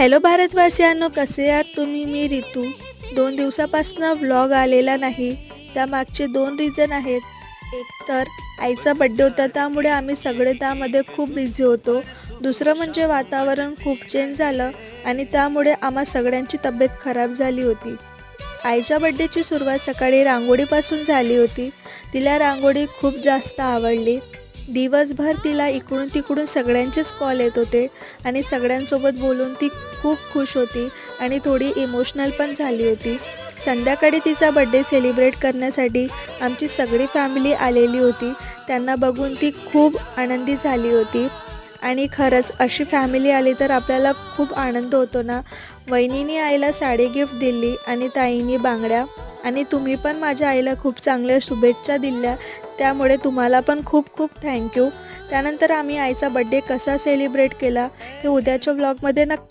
Hello भारतवासियांनो, कसे आहात तुम्ही? मी रितू. 2 दिवसापासून व्लॉग आलेला नाही. त्यामागचे 2 रिझन आहेत. एक तर आईचा बड्डे होता, त्यामुळे आम्ही सगळे त्यामध्ये खूप बिझी होतो. दुसरं म्हणजे वातावरण खूप चेंज झालं आणि त्यामुळे आम्हा सगळ्यांची तब्येत खराब झाली होती. आईच्या बड्डेची सुरुवात सकाळी रांगोळीपासून झाली होती. तिला रांगोळी खूप जास्त आवडली. दिवसभर तिला इकडून तिकडून सगळ्यांचेच कॉल येत होते आणि सगळ्यांसोबत बोलून ती खूप खुश होती आणि थोडी इमोशनल पण झाली होती. संध्याकाळी तिचा बड्डे सेलिब्रेट करण्यासाठी आमची सगळी फॅमिली आलेली होती. त्यांना बघून ती खूप आनंदी झाली होती आणि खरंच अशी फॅमिली आली तर आपल्याला खूप आनंद होतो ना. वहिनीने आईला साडी गिफ्ट दिली आणि ताईंनी बांगड्या, आणि तुम्ही पण माझ्या आईला खूप चांगल्या शुभेच्छा दिल्या, त्यामुळे तुम्हाला पण खूप खूप थँक्यू. त्यानंतर आम्ही आईचा बड्डे कसा सेलिब्रेट केला हे उद्याच्या व्लॉगमध्ये नक्की